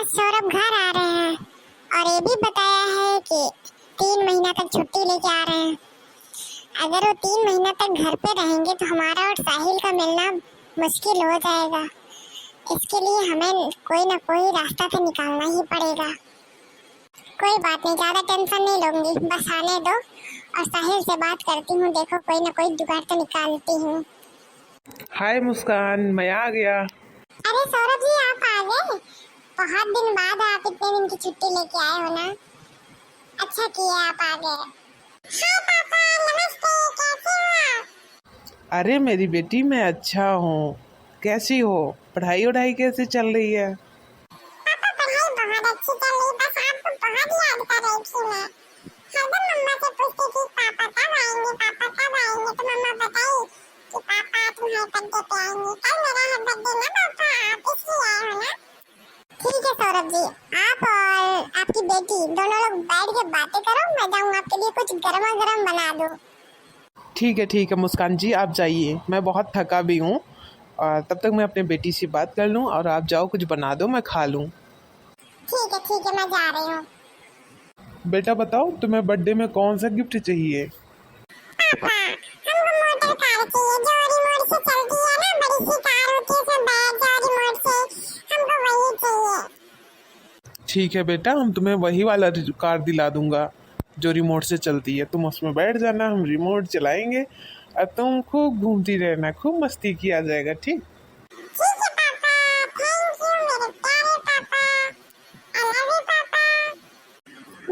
सौरभ घर आ रहे हैं और ये भी बताया है कि 3 महीना तक छुट्टी लेके आ रहे हैं। अगर वो 3 महीना तक घर पे रहेंगे तो हमारा और साहिल का मिलना मुश्किल हो जाएगा। इसके लिए हमें कोई ना कोई रास्ता तो निकालना ही पड़ेगा। कोई बात नहीं, ज्यादा टेंशन नहीं लूंगी, बस आने दो और साहिल से बात करती हूँ। देखो कोई ना कोई जुगाड़ तो निकालती हूँ। हाय मुस्कान, मैं आ गया। अरे सौरभ जी, आप आ गए? बहुत दिन बाद आप इतने दिन की छुट्टी लेके आए हो ना। अच्छा किया आप आ गए। हाय पापा, नमस्ते, कैसे हो? अरे मेरी बेटी, मैं अच्छा हूँ। कैसी हो? पढ़ाई वढ़ाई कैसे चल रही है? पापा पढ़ाई बहुत अच्छी चल रही, बस आपको बहुत याद कर रही थी मैं। हरदम मम्मा से पूछती थी पापा कब आएंगे, पापा कब आएंगे, तो मम्मा बताई कि पापा तुम्हारे बर्थडे पे आएंगे। कल मेरा है बर्थडे ना पापा, आप इसलिए आए हो ना। ठीक है सौरभ जी, आप और आपकी बेटी दोनों लोग बैठ के बातें करो, मैं जाऊँ आपके लिए कुछ गर्मा गर्म बना दूँ। ठीक है मुस्कान जी, आप जाइए। मैं बहुत थका भी हूँ और तब तक मैं अपने बेटी से बात कर लूँ और आप जाओ, कुछ बना दो, मैं खा लूँ। ठीक है, मैं जा रही हूँ। बेटा बताओ, तुम्हें बर्थडे में कौन सा गिफ्ट चाहिए? पापा हमको मोटर कार चाहिए, जो रिमोट से चलती है ना, बड़ी सी कार होती है उसमें बैठ जाओ रिमोट से, हमको वही चाहिए। ठीक है बेटा, हम तुम्हें वही वाला कार दिला दूंगा जो रिमोट से चलती है। तुम उसमें बैठ जाना, हम रिमोट चलाएंगे और तुम खूब घूमती रहना, खूब मस्ती किया जाएगा। ठीक? ठीक है पापा, थैंक यू मेरे प्यारे पापा, आई लव यू पापा।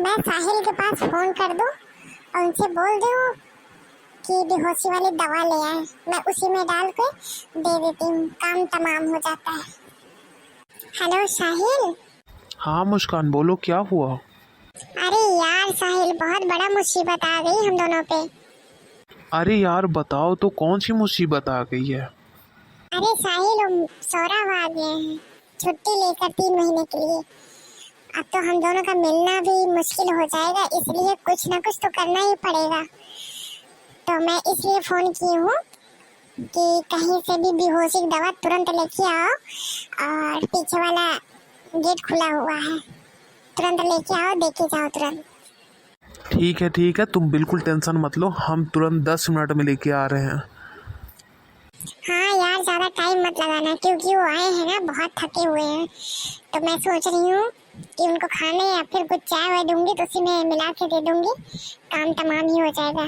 मैं साहिल के पास फोन कर दूं और उनसे बोल दूं कि बेहोशी वाली दवा ले आए, मैं उसी में डाल के दे देती हूँ, काम तमाम हो जाता है। हेलो साहिल। हाँ मुस्कान, बोलो क्या हुआ? अरे यार साहिल, बहुत बड़ा मुसीबत आ गई हम दोनों पे। अरे यार बताओ तो, कौन सी मुसीबत आ गई है? अरे साहिल, हम सौरभ आ गए हैं छुट्टी लेकर 3 महीने के लिए। अब तो हम दोनों का मिलना भी मुश्किल हो जाएगा, इसलिए कुछ ना कुछ तो करना ही पड़ेगा। तो मैं इसलिए फोन की हूँ कि कहीं से भी बेहोशी की दवा तुरंत लेके आओ, और पीछे वाला गेट खुला हुआ है, तुरंत लेके आओ, देके जाओ तुरंत। ठीक है, तुम बिल्कुल टेंशन मत लो, हम तुरंत 10 मिनट में लेके आ रहे हैं। हाँ यार, ज्यादा टाइम मत लगाना क्योंकि वो आए हैं ना, बहुत थके हुए हैं। तो मैं सोच रही हूँ कि उनको खाने या फिर कुछ चाय वाय दूंगी तो उसी में मिला के दे दूंगी, काम तमाम ही हो जाएगा।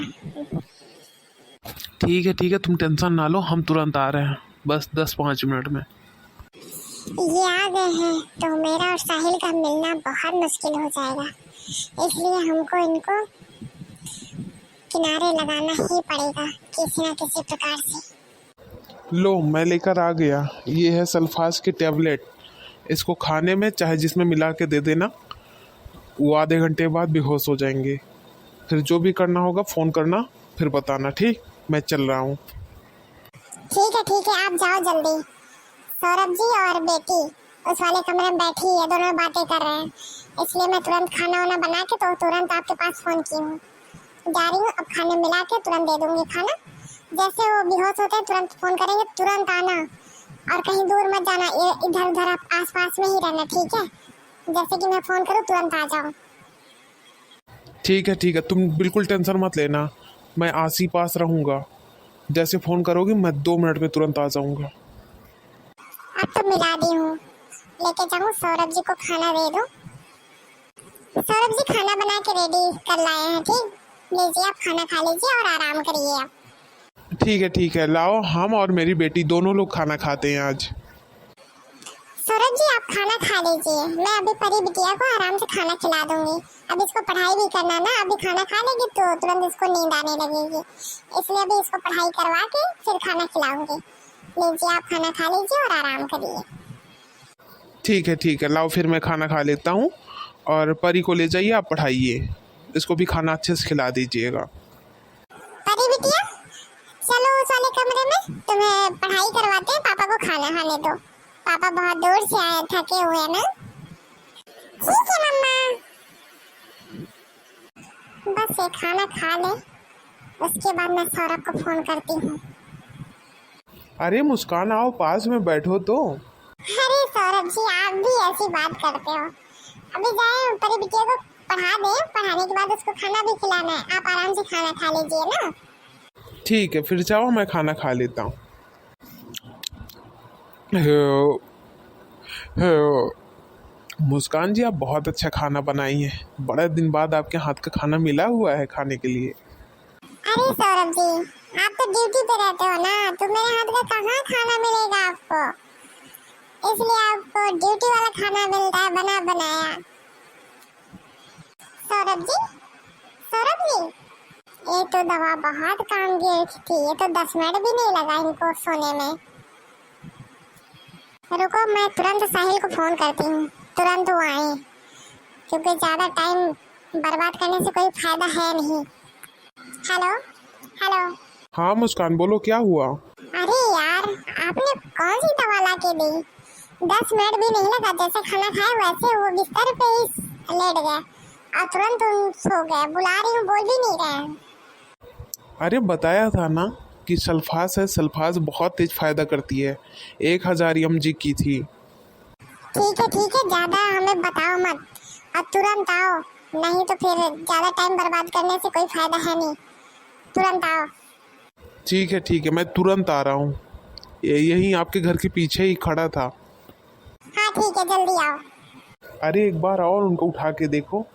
ठीक है, तुम टेंशन ना लो, हम तुरंत आ रहे हैं, बस 10-5 मिनट में। ये आ गए हैं तो मेरा और साहिल का मिलना बहुत मुश्किल हो जाएगा, इसलिए हमको इनको किनारे लगाना ही पड़ेगा किसी न किसी प्रकार से। लो, मैं लेकर आ गया। ये है सल्फास की टैबलेट। इसको खाने में चाहे जिसमें मिला के दे देना, वो आधे घंटे बाद बेहोश हो जाएंगे। फिर जो भी करना होगा फ़ोन करना, फिर बताना। ठीक, मैं चल रहा हूँ। ठीक है, आप जाओ जल्दी। सौरभ जी और बेटी उस वाले कमरे में बैठी है, दोनों बातें कर रहे हैं, इसलिए मैं तुरंत खाना वाना बना के तो तुरंत आपके पास फोन की हूँ। जा रही हूँ, अब खाने मिला के तुरंत दे दूंगी खाना। जैसे वो बेहोश होते हैं तुरंत फोन करेंगे, तुरंत आना और कहीं दूर मत जाना, इधर उधर आप आस पास में ही रहना, ठीक है? जैसे कि मैं फोन करूँ तुरंत आ जाओ। ठीक है, तुम बिल्कुल टेंशन मत लेना, मैं आस ही पास रहूँगा। जैसे फ़ोन करोगी मैं 2 मिनट में तुरंत आ जाऊँगा। अब तो मिला दी हूँ, लेके जाऊँ सौरभ जी को खाना दे दूँ। सौरभ जी खाना बना के रेडी कर लाए हैं, ठीक? लीजिए आप खाना खा लीजिए और आराम करिए आप। ठीक है, लाओ, हम और मेरी बेटी दोनों लोग खाना खाते हैं आज। सौरभ जी आप खाना खा लीजिए, मैं अभी परी बिटिया को आराम से खाना खिला दूंगी। अब इसको पढ़ाई भी करना ना, अभी खाना खा लेगी तो तुरंत इसको नींद आने लगेगी, इसलिए अभी इसको पढ़ाई करवा के फिर खाना खिलाऊंगी। लीजिए आप खाना खा लीजिए और आराम करिए। ठीक है, लाओ फिर मैं खाना खा लेता हूँ और परी को ले जाइए, आप पढ़ाइए, इसको भी खाना अच्छे से खिला दीजिएगा। परी बिटिया चलो उस वाले कमरे में, तुम्हें पढ़ाई करवाते हैं, पापा को खाना खाने दो, पापा बहुत दूर से आए, थके हुए हैं ना। ठीक है मम्मा, बस ये खाना खा ले, उसके बाद मैं सौरभ को फोन करती हूँ। अरे मुस्कान, आओ पास में बैठो तो। अरे सौरभ जी, आप भी ऐसी बात करते हो। अभी जाए परी बिटिया को पढ़ा दें, पढ़ाने के बाद उसको खाना भी खिलाना है। आप आराम से खाना खा लीजिए ना। ठीक है, फिर जाओ मैं खाना खा लेता हूँ। हे- हे- मुस्कान जी, आप बहुत अच्छा खाना बनाई हैं। बड़े दिन बाद आपके हाथ का खाना मिला हुआ है खाने के लिए। अरे सौरभ जी, आप तो ड्यूटी पे रहते हो ना, तो मेरे हाथ का कहाँ खाना मिलेगा आपको। इसलिए आपको ड्यूटी वाला खाना मिलता है बना बनाया। सौरभ जी, सौरभ जी, ये तो दवा बहुत काम की थी। ये तो 10 मिनट भी नहीं लगा इनको सोने में। रुको, मैं तुरंत साहिल को फोन करती हूँ, तुरंत वो आए, क्योंकि ज्यादा टाइम बर्बाद करने से कोई फायदा है नहीं। Hello hello. हाँ मुस्कान, बोलो क्या हुआ। अरे यार, आपने कौन सी दवा ला के दी? 10 मिनट भी नहीं लगा, जैसे खाना खाए वैसे वो बिस्तर पे ही लेट गए और तुरंत सो गए। बुला रही हूँ, बोल भी नहीं रहे। अरे बताया था ना कि सल्फास है, सल्फास बहुत तेज फायदा करती है। 1000 mg की थी। ठीक है, ज्यादा हमें बताओ मत और तुरंत आओ, नहीं तो फिर ज्यादा टाइम बर्बाद करने से कोई फायदा है नहीं। तुरंत आओ। ठीक है, मैं तुरंत आ रहा हूँ। यही आपके घर के पीछे ही खड़ा था। हाँ ठीक है, जल्दी आओ। अरे एक बार और उनको उठा के देखो,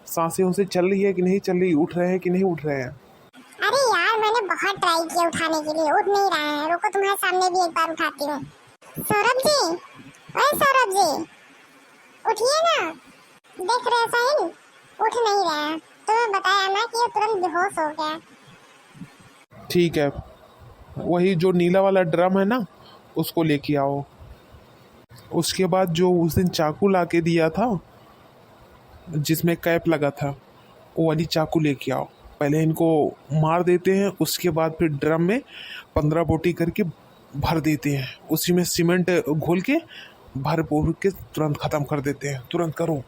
सांसें उनसे चल रही है कि नहीं चल रही, उठ रहे हैं कि नहीं उठ रहे हैं। अरे यार, मैंने बहुत ट्राई किया उठाने के लिए, उठ नहीं रहे हैं। रुको, तुम्हारे सामने भी एक बार उठाती हूँ। सौरभ जी, ओए सौरभ जी, उठिए ना। देख रहे साहिल, उठ नहीं रहे हैं। तुम्हें बताया ना कि ये तुरंत बेहोश हो गया। ठीक है, वही जो नीला वाला ड्रम है ना, उसको लेके आओ। उसके बाद जो उस दिन चाकू ला के दिया था जिसमें कैप लगा था, वो वाली चाकू लेके आओ। पहले इनको मार देते हैं, उसके बाद फिर ड्रम में 15 बोटी करके भर देते हैं। उसी में सीमेंट घोल के भर बोर के तुरंत ख़त्म कर देते हैं। तुरंत करो।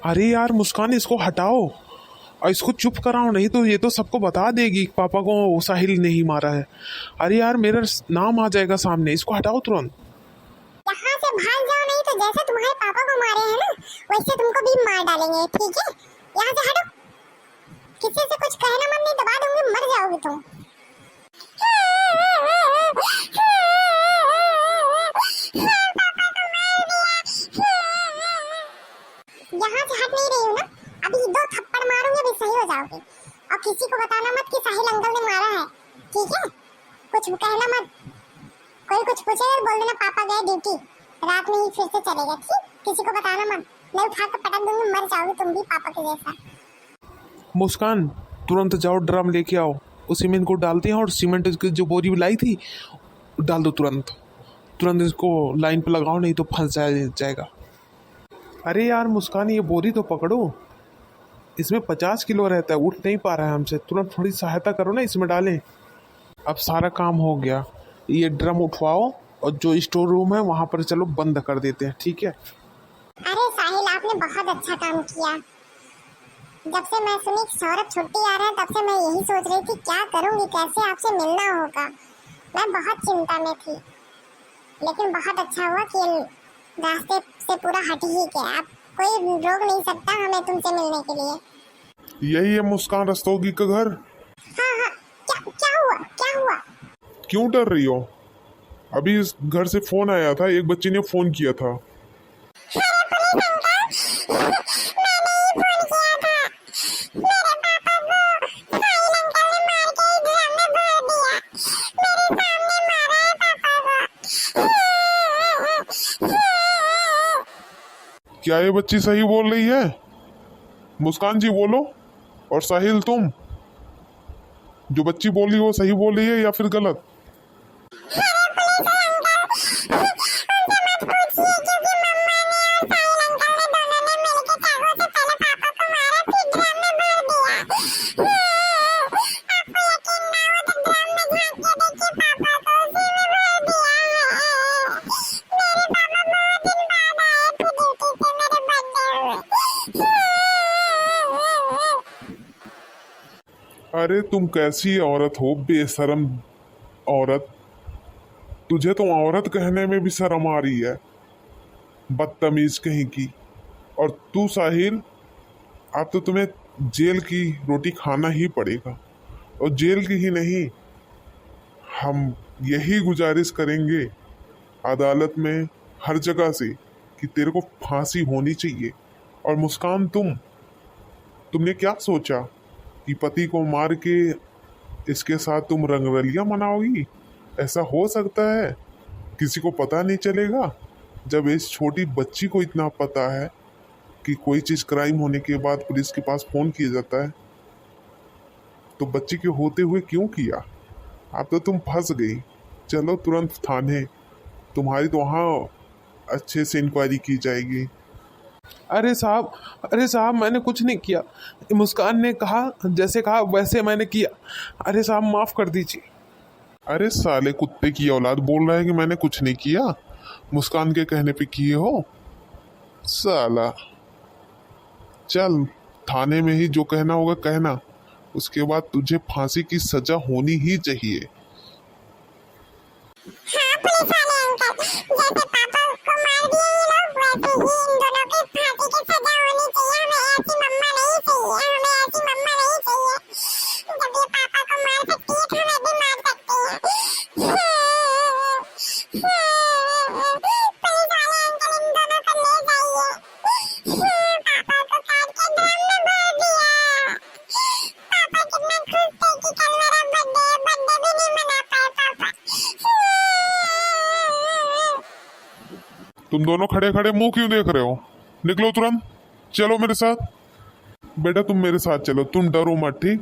अरे यार मुस्कान, इसको हटाओ और इसको चुप कराओ, नहीं तो ये तो सबको बता देगी पापा को साहिल नहीं मारा है। अरे यार, मेरा नाम आ जाएगा सामने। इसको हटाओ तुरंत। यहाँ से भाग जाओ, नहीं तो जैसे तुम्हारे पापा को मारे हैं ना, वैसे तुमको भी मार डालेंगे। ठीक है, यहाँ से हटो। किसी से कुछ कहना मत, नहीं दबा दूंगी, मर जाओगे तुम। यहाँ से हट नहीं रही हूँ ना, अभी 2 थप्पड़ मारूंगी, अभी सही हो जाओगे। और किसी को बताना मत कि साहिल अंकल ने मारा है, ठीक है? कुछ कहना मत। कोई कुछ पूछेगा बोल देना पापा गए ड्यूटी, रात में ही फिर से चलेगा। ठीक, किसी को बताना मत, मैं उठा कर पटक दूंगी, मर जाओगे तुम भी पापा के जैसा। मुस्कान, तुरंत जाओ, ड्रम लेके आओ, उसी में इनको डालते हैं और सीमेंट की जो बोरी लाई थी डाल दो। तुरंत तुरंत इसको लाइन पे लगाओ, नहीं तो फंस जाएगा। अरे यार मुस्कान, ये बोरी तो पकड़ो, इसमें 50 किलो रहता है, उठ नहीं पा रहा है हमसे। तुरंत थोड़ी सहायता करो ना, इसमें डालें। अब सारा काम हो गया, ये ड्रम उठवाओ और जो स्टोर रूम है वहाँ पर चलो बंद कर देते हैं, ठीक है? अरे साहिल, आपने बहुत अच्छा काम किया। जब से मैं सुनी कि सौरभ छुट्टी आ रहा है, तब से मैं यही सोच रही थी क्या करूंगी, कैसे आपसे मिलना होगा। मैं बहुत चिंता में थी, लेकिन बहुत अच्छा हुआ कि रास्ते से पूरा हट ही गया। अब कोई रोक नहीं सकता हमें तुमसे मिलने के लिए। यही है मुस्कान रस्तोगी का घर। हाँ, क्या हुआ? क्यों डर रही हो? अभी इस घर से फोन आया था, एक बच्चे ने फोन किया था। क्या ये बच्ची सही बोल रही है? मुस्कान जी बोलो, और साहिल तुम, जो बच्ची बोल रही है वो सही बोल रही है या फिर गलत? अरे तुम कैसी औरत हो, बेशरम औरत। तुझे तो औरत कहने में भी शर्म आ रही है, बदतमीज कहीं की। और तू साहिल, अब तो तुम्हें जेल की रोटी खाना ही पड़ेगा। और जेल की ही नहीं, हम यही गुजारिश करेंगे अदालत में, हर जगह से, कि तेरे को फांसी होनी चाहिए। और मुस्कान, तुमने क्या सोचा कि पति को मार के इसके साथ तुम रंगरलियां मनाओगी? ऐसा हो सकता है? किसी को पता नहीं चलेगा? जब इस छोटी बच्ची को इतना पता है कि कोई चीज क्राइम होने के बाद पुलिस के पास फोन किया जाता है, तो बच्ची के होते हुए क्यों किया? अब तो तुम फंस गई। चलो तुरंत थाने, तुम्हारी तो वहाँ अच्छे से इंक्वायरी की जाएगी। अरे साहब मैंने कुछ नहीं किया। मुस्कान ने कहा, जैसे कहा वैसे मैंने किया। अरे साहब माफ कर दीजिए। अरे साले कुत्ते की औलाद, बोल रहा है कि मैंने कुछ नहीं किया, मुस्कान के कहने पे किए हो साला। चल, थाने में ही जो कहना होगा कहना, उसके बाद तुझे फांसी की सजा होनी ही चाहिए। हाँ पुलिस वाले अंकल, जैसे पापा को मार दिए ये लोग, वैसे ही इन दोनों की फांसी की सजा होनी चाहिए। हमें ऐसी मम्मा नहीं चाहिए, हमें ऐसी मम्मा नहीं चाहिए। जब ये पापा को मार सकती है तो हमें भी मार सकती है। पुलिस वाले अंकल, इन दोनों को ले जाइए। पापा को काट के ड्रम में भर दिया। पापा कितना खुश थे कि कल मेरा बर्थडे भी नहीं मना पाए पापा। तुम दोनों खड़े खड़े मुंह क्यों देख रहे हो? निकलो तुरंत, चलो मेरे साथ। बेटा तुम मेरे साथ चलो, तुम डरो मत, ठीक?